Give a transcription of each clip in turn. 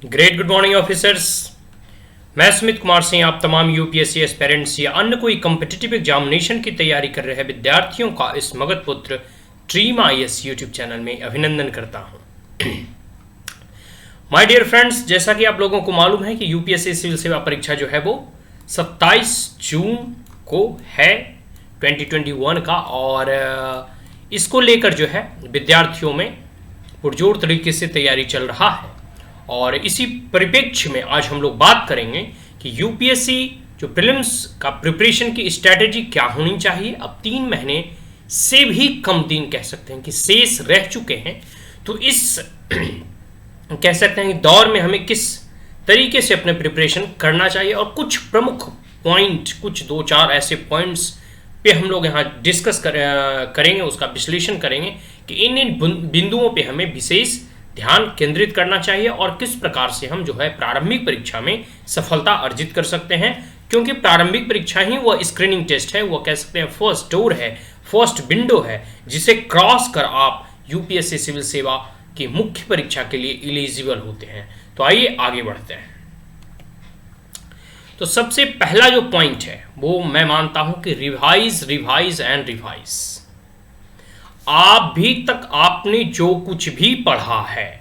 Great good morning officers. मैं सुमित कुमार सिंह आप तमाम यूपीएससी एस्पिरेंट्स या अन्य कोई कम्पिटिटिव एग्जामिनेशन की तैयारी कर रहे विद्यार्थियों का इस मगध पुत्र ड्रीम आईएएस यूट्यूब चैनल में अभिनंदन करता हूं। माय डियर फ्रेंड्स, जैसा कि आप लोगों को मालूम है कि यूपीएससी सिविल सेवा परीक्षा जो है वो 27 जून को है 2021 का, और इसको लेकर जो है विद्यार्थियों में पुरजोर तरीके से तैयारी चल रहा है। और इसी परिप्रेक्ष्य में आज हम लोग बात करेंगे कि यूपीएससी जो प्रीलिम्स का प्रिपरेशन की स्ट्रैटेजी क्या होनी चाहिए। अब 3 महीने से भी कम दिन कह सकते हैं कि शेष रह चुके हैं, तो इस कह सकते हैं कि दौर में हमें किस तरीके से अपने प्रिपरेशन करना चाहिए, और कुछ प्रमुख पॉइंट, कुछ 2-4 ऐसे पॉइंट्स पे हम लोग यहाँ डिस्कस करेंगे, उसका विश्लेषण करेंगे कि इन बिंदुओं पे हमें विशेष ध्यान केंद्रित करना चाहिए और किस प्रकार से हम जो है प्रारंभिक परीक्षा में सफलता अर्जित कर सकते हैं। क्योंकि प्रारंभिक परीक्षा ही वह स्क्रीनिंग टेस्ट है, वह कह सकते हैं फर्स्ट डोर है, फर्स्ट विंडो है, जिसे क्रॉस कर आप यूपीएससी सिविल सेवा की मुख्य परीक्षा के लिए एलिजिबल होते हैं। तो आइए आगे बढ़ते हैं। तो सबसे पहला जो पॉइंट है वो मैं मानता हूं कि रिवाइज एंड रिवाइज। अभी तक आपने जो कुछ भी पढ़ा है,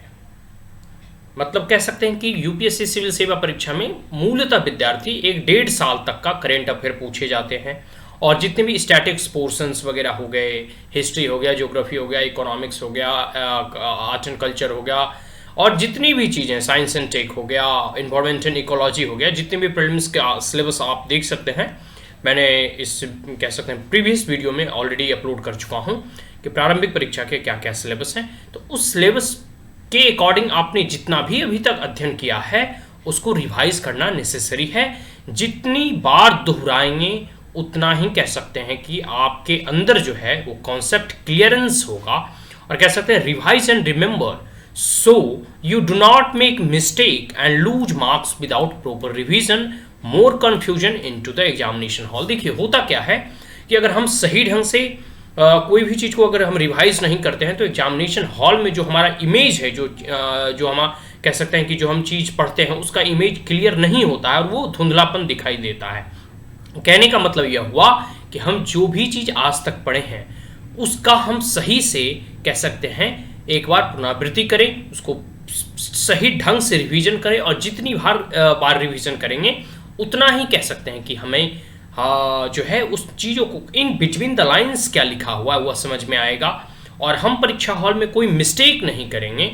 मतलब कह सकते हैं कि यूपीएससी सिविल सेवा परीक्षा में मूलतः विद्यार्थी 1-1.5 साल तक का करेंट अफेयर पूछे जाते हैं, और जितने भी स्टैटिक्स पोर्शंस वगैरह हो गए, हिस्ट्री हो गया, ज्योग्राफी हो गया, इकोनॉमिक्स हो गया, आर्ट एंड कल्चर हो गया, और जितनी भी चीज़ें, साइंस एंड टेक हो गया, इन्वायरमेंट एंड इकोलॉजी हो गया, जितने भी प्रीलिम्स का सिलेबस आप देख सकते हैं, मैंने इस कह सकते हैं प्रीवियस वीडियो में ऑलरेडी अपलोड कर चुका हूं कि प्रारंभिक परीक्षा के क्या क्या सिलेबस हैं। तो उस सिलेबस के अकॉर्डिंग आपने जितना भी अभी तक अध्ययन किया है उसको रिवाइज करना नेसेसरी है। जितनी बार दोहराएंगे उतना ही कह सकते हैं कि आपके अंदर जो है वो कॉन्सेप्ट क्लियरेंस होगा, और कह सकते हैं revise and remember so you do not make mistake and lose marks without proper revision, more confusion into the examination hall. देखिए होता क्या है कि अगर हम सही ढंग से कोई भी चीज़ को अगर हम रिवाइज नहीं करते हैं तो एग्जामिनेशन हॉल में जो हमारा इमेज है, जो हम कह सकते हैं कि जो हम चीज़ पढ़ते हैं उसका इमेज क्लियर नहीं होता है और वो धुंधलापन दिखाई देता है। कहने का मतलब यह हुआ कि हम जो भी चीज़ आज तक पढ़े हैं उसका हम सही से कह सकते हैं एक बार पुनरावृत्ति करें, उसको सही ढंग से रिवीजन करें, और जितनी बार रिवीजन करेंगे उतना ही कह सकते हैं कि हमें जो है उस चीज़ों को इन बिटवीन द लाइंस क्या लिखा हुआ है वह समझ में आएगा, और हम परीक्षा हॉल में कोई मिस्टेक नहीं करेंगे।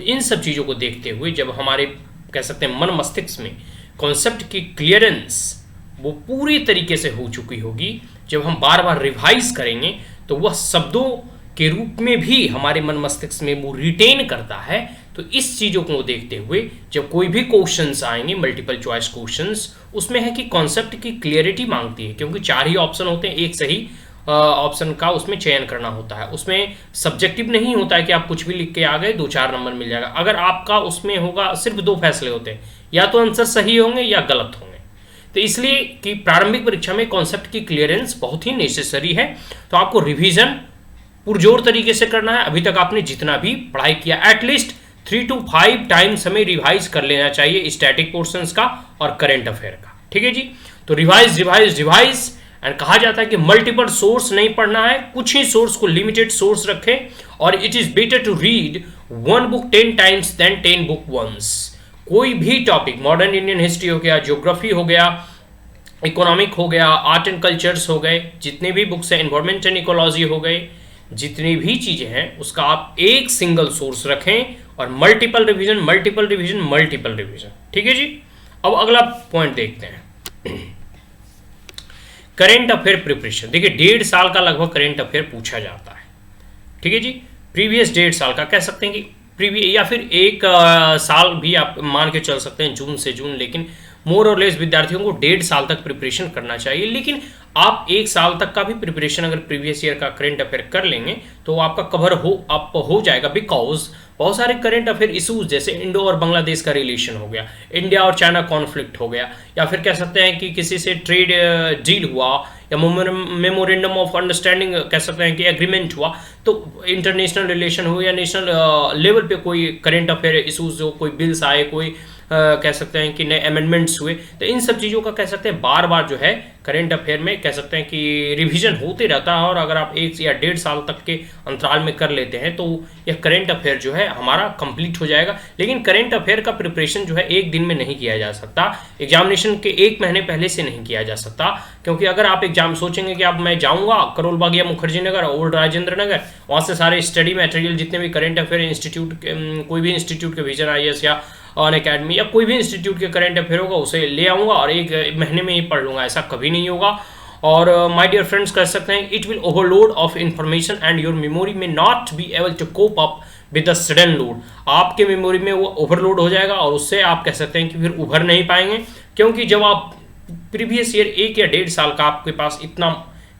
इन सब चीज़ों को देखते हुए जब हमारे कह सकते हैं मन मस्तिष्क में कॉन्सेप्ट की क्लियरेंस वो पूरी तरीके से हो चुकी होगी, जब हम बार बार रिवाइज करेंगे तो वह शब्दों के रूप में भी हमारे मन मस्तिष्क में वो रिटेन करता है। तो इस चीज़ों को देखते हुए जब कोई भी क्वेश्चंस आएंगे, मल्टीपल चॉइस क्वेश्चंस, उसमें है कि कॉन्सेप्ट की क्लियरिटी मांगती है, क्योंकि 4 ही ऑप्शन होते हैं, एक सही ऑप्शन का उसमें चयन करना होता है। उसमें सब्जेक्टिव नहीं होता है कि आप कुछ भी लिख के आ गए 2-4 नंबर मिल जाएगा। अगर आपका उसमें होगा, सिर्फ 2 फैसले होते हैं, या तो आंसर सही होंगे या गलत होंगे। तो इसलिए कि प्रारंभिक परीक्षा में कॉन्सेप्ट की क्लियरेंस बहुत ही नेसेसरी है। तो आपको रिविजन पुरजोर तरीके से करना है। अभी तक आपने जितना भी पढ़ाई किया एटलीस्ट 3 to 5 टाइम्स हमें रिवाइज कर लेना चाहिए, स्टैटिक पोर्शंस का और करंट अफेयर का। ठीक है जी। तो रिवाइज एंड कहा जाता है कि मल्टीपल सोर्स नहीं पढ़ना है, कुछ ही सोर्स को लिमिटेड सोर्स रखें, और it is better to read 1 book 10 times than 10 book once. कोई भी टॉपिक, मॉडर्न इंडियन हिस्ट्री हो गया, ज्योग्राफी हो गया, इकोनॉमिक हो गया, आर्ट एंड कल्चर्स हो गए, जितने भी बुक्स हैं, इन्वायरमेंट एंड इकोलॉजी हो गए, जितनी भी चीज़ें हैं उसका आप एक सिंगल सोर्स रखें, और मल्टीपल रिवीजन। ठीक है जी। अब अगला पॉइंट देखते हैं, करेंट अफेयर प्रिपरेशन। देखिए 1.5 साल का लगभग करेंट अफेयर पूछा जाता है। ठीक है जी। प्रीवियस 1.5 साल का कह सकते हैं कि प्रीवियस, या फिर 1 साल भी आप मान के चल सकते हैं, जून से जून, लेकिन मोर और लेस विद्यार्थियों को 1.5 साल तक प्रिपरेशन करना चाहिए। लेकिन आप 1 साल तक का भी प्रिपरेशन अगर प्रीवियस ईयर का करंट अफेयर कर लेंगे तो आपका कवर हो जाएगा, बिकॉज बहुत सारे करंट अफेयर इशूज जैसे इंडो और बांग्लादेश का रिलेशन हो गया, इंडिया और चाइना कॉन्फ्लिक्ट हो गया, या फिर कह सकते हैं कि किसी से ट्रेड डील हुआ, या मेमोरेंडम ऑफ अंडरस्टैंडिंग कह सकते हैं कि एग्रीमेंट हुआ, तो इंटरनेशनल रिलेशन हो या नेशनल लेवल पे कोई करेंट अफेयर इशूज हो, कोई बिल्स आए, कोई कह सकते हैं कि नए अमेंडमेंट्स हुए, तो इन सब चीज़ों का कह सकते हैं बार बार जो है करेंट अफेयर में कह सकते हैं कि रिवीजन होते रहता है। और अगर आप 1 या 1.5 साल तक के अंतराल में कर लेते हैं तो यह करेंट अफेयर जो है हमारा कंप्लीट हो जाएगा। लेकिन करेंट अफेयर का प्रिपरेशन जो है एक दिन में नहीं किया जा सकता, एग्जामिनेशन के 1 महीने पहले से नहीं किया जा सकता, क्योंकि अगर आप एग्जाम सोचेंगे कि अब मैं जाऊंगा करोल बाग या मुखर्जी नगर, ओल्ड राजेंद्र नगर, वहाँ से सारे स्टडी मटेरियल जितने भी करेंट अफेयर इंस्टीट्यूट, कोई भी इंस्टीट्यूट के विजन IAS या ऑन अकेडमी या कोई भी इंस्टीट्यूट के करंट अफेयर होगा उसे ले आऊँगा और 1 महीने में ही पढ़ लूँगा, ऐसा कभी नहीं होगा। और माय डियर फ्रेंड्स कह सकते हैं it will overload of information and your memory में not be able to cope up with the sudden load. आपके मेमोरी में वो ओवरलोड हो जाएगा और उससे आप कह सकते हैं कि फिर उभर नहीं पाएंगे, क्योंकि जब आप प्रीवियस ईयर 1 या 1.5 साल का आपके पास इतना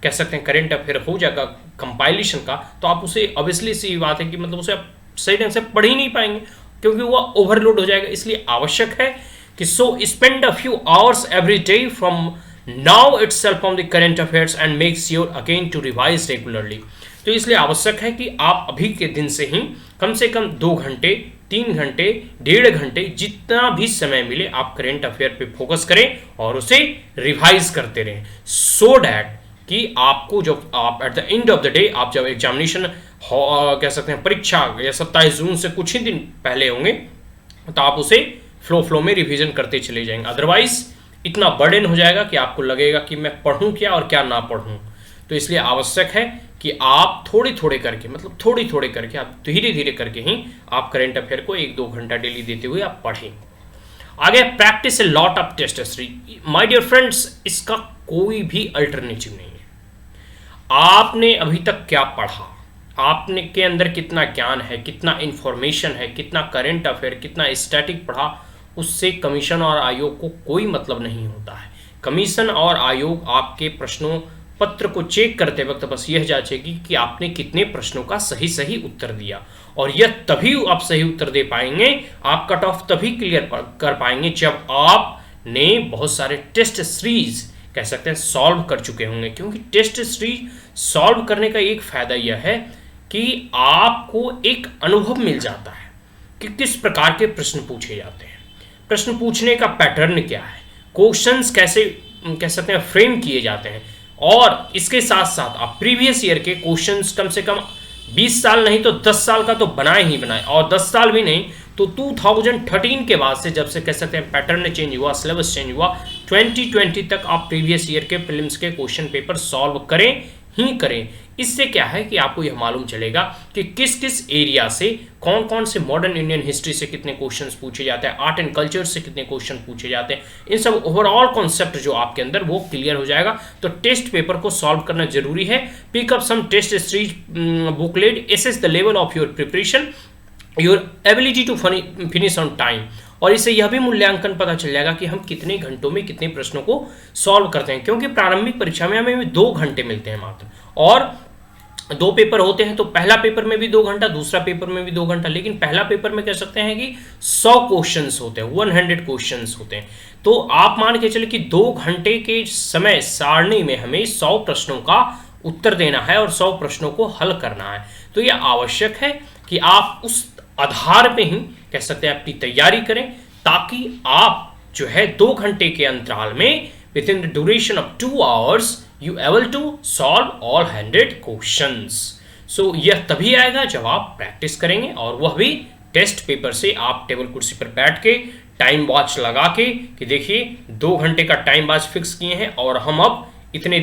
कह सकते हैं करेंट अफेयर हो जाएगा कंपाइलेशन का, तो आप उसे ऑब्वियसली सी बात है कि मतलब उसे आप सही ढंग से पढ़ ही नहीं पाएंगे, क्योंकि वो ओवरलोड हो जाएगा। इसलिए आवश्यक है कि so spend a few hours every day from now itself on the current affairs and make sure again to revise regularly. तो इसलिए आवश्यक है कि आप अभी के दिन से ही कम से कम 2 घंटे, 3 घंटे, 1.5 घंटे, जितना भी समय मिले आप करंट अफेयर पे फोकस करें और उसे रिवाइज करते रहें, सो डैट कि आपको जब आप at the end of the day आप जब एग्जामिनेशन कह सकते हैं परीक्षा या 27 जून से कुछ ही दिन पहले होंगे, तो आप उसे फ्लो में रिवीजन करते चले जाएंगे। अदरवाइज इतना बर्डन हो जाएगा कि आपको लगेगा कि मैं पढ़ूं क्या और क्या ना पढ़ूं। तो इसलिए आवश्यक है कि आप थोड़े थोड़े करके, मतलब थोड़ी करके, आप धीरे धीरे करके ही आप करंट अफेयर को 1-2 घंटा डेली देते हुए आप पढ़ें। आगे practice a lot of test series. My dear friends, इसका कोई भी अल्टरनेटिव नहीं है। आपने अभी तक क्या पढ़ा, आपने के अंदर कितना ज्ञान है, कितना इंफॉर्मेशन है, कितना करंट अफेयर, कितना स्टैटिक पढ़ा, उससे कमीशन और आयोग को कोई मतलब नहीं होता है। कमीशन और आयोग आपके प्रश्नों पत्र को चेक करते वक्त बस यह जांचेगी कि आपने कितने प्रश्नों का सही उत्तर दिया, और यह तभी आप सही उत्तर दे पाएंगे, आप कट ऑफ तभी क्लियर कर पाएंगे जब आपने बहुत सारे टेस्ट सीरीज कह सकते हैं सॉल्व कर चुके होंगे। क्योंकि टेस्ट सीरीज सॉल्व करने का एक फायदा यह है कि आपको एक अनुभव मिल जाता है कि किस प्रकार के प्रश्न पूछे जाते हैं, प्रश्न पूछने का पैटर्न क्या है, क्वेश्चंस कैसे कह सकते हैं फ्रेम किए जाते हैं, और इसके साथ साथ आप प्रीवियस ईयर के क्वेश्चंस कम से कम 20 साल नहीं तो 10 साल का तो बनाए ही बनाए, और 10 साल भी नहीं तो 2013 के बाद से जब से कह सकते हैं पैटर्न चेंज हुआ, सिलेबस चेंज हुआ, 2020 तक आप प्रीवियस ईयर के प्रीलिम्स के क्वेश्चन पेपर सॉल्व करें ही करें। इससे क्या है कि आपको यह मालूम चलेगा कि किस किस एरिया से कौन कौन से मॉडर्न इंडियन हिस्ट्री से कितने क्वेश्चंस पूछे जाते हैं, आर्ट एंड कल्चर से कितने क्वेश्चन पूछे जाते हैं, इन सब ओवरऑल कॉन्सेप्ट जो आपके अंदर वो क्लियर हो जाएगा। तो टेस्ट पेपर को सॉल्व करना जरूरी है। Pick up some test series booklet, assess the level of your preparation, your ability to finish on time, और इससे यह भी मूल्यांकन पता चल जाएगा कि हम कितने घंटों में कितने प्रश्नों को सॉल्व करते हैं। क्योंकि प्रारंभिक परीक्षा में हमें 2 घंटे मिलते हैं मात्र, और 2 पेपर होते हैं, तो पहला पेपर में भी 2 घंटा, दूसरा पेपर में भी 2 घंटा, लेकिन पहला पेपर में कह सकते हैं कि 100 क्वेश्चंस होते हैं, 100 क्वेश्चंस होते हैं। तो आप मान के चले कि 2 घंटे के समय सारणी में हमें 100 प्रश्नों का उत्तर देना है और 100 प्रश्नों को हल करना है। तो यह आवश्यक है कि आप उस आधार पे ही कह सकते हैं अपनी तैयारी करें, ताकि आप जो है 2 घंटे के अंतराल में with in the duration of 2 hours you able to solve all 100 questions। so यह तभी आएगा जब आप प्रैक्टिस करेंगे, और वह भी टेस्ट पेपर से। आप टेबल कुर्सी पर बैठ के टाइम वॉच लगा के कि देखिए 2 घंटे का टाइम वॉच फिक्स किए हैं और हम अब इतने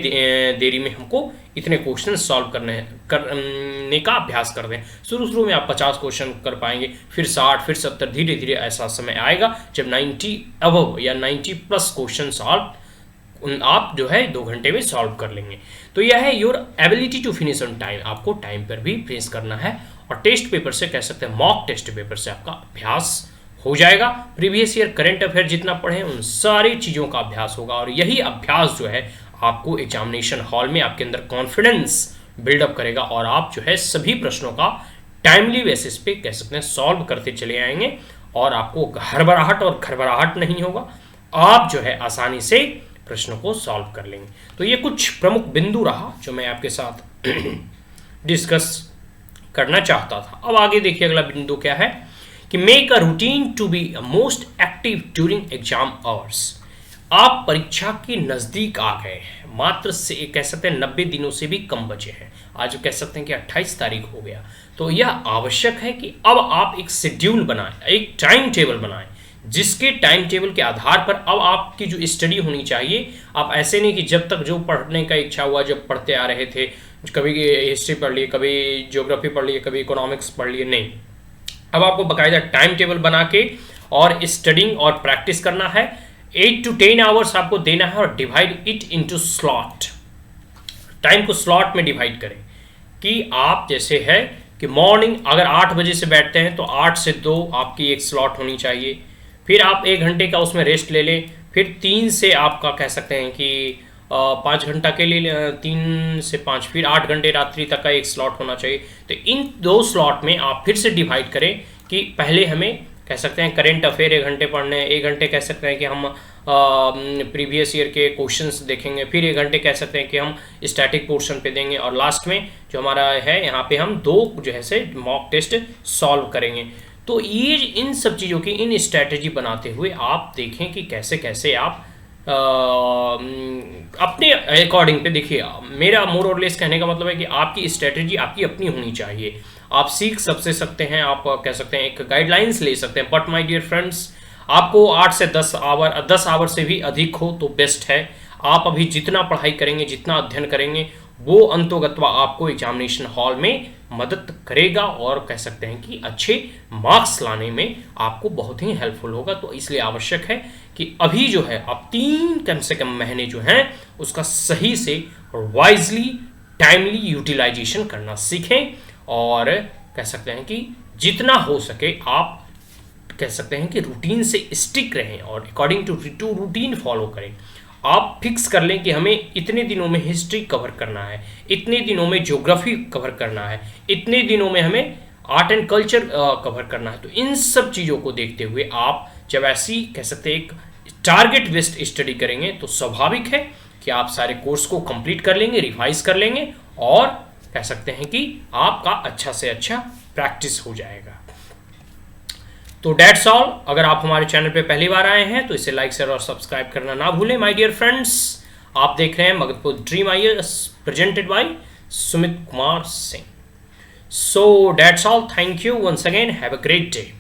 देरी में हमको इतने क्वेश्चन सॉल्व करने का अभ्यास कर दें। शुरू में आप 50 क्वेश्चन कर पाएंगे, फिर 60, फिर 70, धीरे धीरे ऐसा समय आएगा जब 90 अबव या 90+ क्वेश्चन सॉल्व आप जो है 2 घंटे में सॉल्व कर लेंगे। तो यह है your ability to finish on time. आपको टाइम पर भी फिनिश करना है, और टेस्ट पेपर से कह सकते हैं मॉक टेस्ट पेपर से आपका अभ्यास हो जाएगा। प्रीवियस ईयर करंट अफेयर जितना पढ़े उन सारी चीज़ों का अभ्यास होगा, और यही अभ्यास जो है आपको एग्जामिनेशन हॉल में आपके अंदर कॉन्फिडेंस बिल्डअप करेगा, और आप जो है सभी प्रश्नों का टाइमली बेसिस पे कह सकते हैं सॉल्व करते चले आएंगे, और आपको घबराहट नहीं होगा। आप जो है आसानी से प्रश्नों को सॉल्व कर लेंगे। तो ये कुछ प्रमुख बिंदु रहा जो मैं आपके साथ डिस्कस करना चाहता था। अब आगे देखिए अगला बिंदु क्या है कि make a routine to be most active during exam hours. आप परीक्षा के नज़दीक आ गए हैं, मात्र से कह सकते हैं 90 दिनों से भी कम बचे हैं। आज कह सकते हैं कि 28 तारीख हो गया। तो यह आवश्यक है कि अब आप एक शेड्यूल बनाएं, एक टाइम टेबल बनाएं, जिसके टाइम टेबल के आधार पर अब आपकी जो स्टडी होनी चाहिए, आप ऐसे नहीं कि जब तक जो पढ़ने का इच्छा हुआ जब पढ़ते आ रहे थे, कभी हिस्ट्री पढ़ लिए, कभी ज्योग्राफी पढ़ लिए, कभी इकोनॉमिक्स पढ़ लिए, नहीं। अब आपको बाकायदा टाइम टेबल बना के और स्टडिंग और प्रैक्टिस करना है। 8 to 10 आवर्स आपको देना है और divide it into slot. Time को स्लॉट में डिवाइड करें कि आप जैसे है कि मॉर्निंग अगर 8 बजे से बैठते हैं तो 8 से 2 आपकी एक स्लॉट होनी चाहिए। फिर आप 1 घंटे का उसमें रेस्ट ले लें। फिर 3 से आपका कह सकते हैं कि 5 घंटा के लिए 3 से 5, फिर 8 घंटे रात्रि तक का एक स्लॉट होना चाहिए। तो इन 2 स्लॉट में आप फिर से डिवाइड करें कि पहले हमें कह सकते हैं करेंट अफेयर 1 घंटे पढ़ने हैं, 1 घंटे कह सकते हैं कि हम प्रीवियस ईयर के क्वेश्चंस देखेंगे, फिर 1 घंटे कह सकते हैं कि हम स्टैटिक पोर्शन पे देंगे, और लास्ट में जो हमारा है यहाँ पे हम 2 जो है से मॉक टेस्ट सॉल्व करेंगे। तो ये इन सब चीज़ों की इन स्ट्रैटेजी बनाते हुए आप देखें कि कैसे कैसे आप अपने अकॉर्डिंग पे देखिए। मेरा मोर और लेस कहने का मतलब है कि आपकी स्ट्रैटेजी आपकी अपनी होनी चाहिए। आप सीख सबसे सकते हैं, आप कह सकते हैं एक गाइडलाइंस ले सकते हैं, बट माय डियर फ्रेंड्स आपको 8 से 10 आवर 10 आवर से भी अधिक हो तो बेस्ट है। आप अभी जितना पढ़ाई करेंगे, जितना अध्ययन करेंगे, वो अंतोगत्वा आपको एग्जामिनेशन हॉल में मदद करेगा और कह सकते हैं कि अच्छे मार्क्स लाने में आपको बहुत ही हेल्पफुल होगा। तो इसलिए आवश्यक है कि अभी जो है आप 3 कम से कम महीने जो हैं उसका सही से वाइजली टाइमली यूटिलाइजेशन करना सीखें, और कह सकते हैं कि जितना हो सके आप कह सकते हैं कि रूटीन से स्टिक रहें और अकॉर्डिंग टू रूटीन फॉलो करें। आप फिक्स कर लें कि हमें इतने दिनों में हिस्ट्री कवर करना है, इतने दिनों में ज्योग्राफी कवर करना है, इतने दिनों में हमें आर्ट एंड कल्चर कवर करना है। तो इन सब चीज़ों को देखते हुए आप जब ऐसी कह सकते हैं एक टारगेट बेस्ड स्टडी करेंगे तो स्वाभाविक है कि आप सारे कोर्स को कंप्लीट कर लेंगे, रिवाइज कर लेंगे, और कह सकते हैं कि आपका अच्छा से अच्छा प्रैक्टिस हो जाएगा। तो डेट्स ऑल। अगर आप हमारे चैनल पे पहली बार आए हैं तो इसे लाइक शेयर और सब्सक्राइब करना ना भूलें माय डियर फ्रेंड्स। आप देख रहे हैं Magadhpur Dream IAS presented by Sumit Kumar Singh. So that's all, thank you once again, have a great day.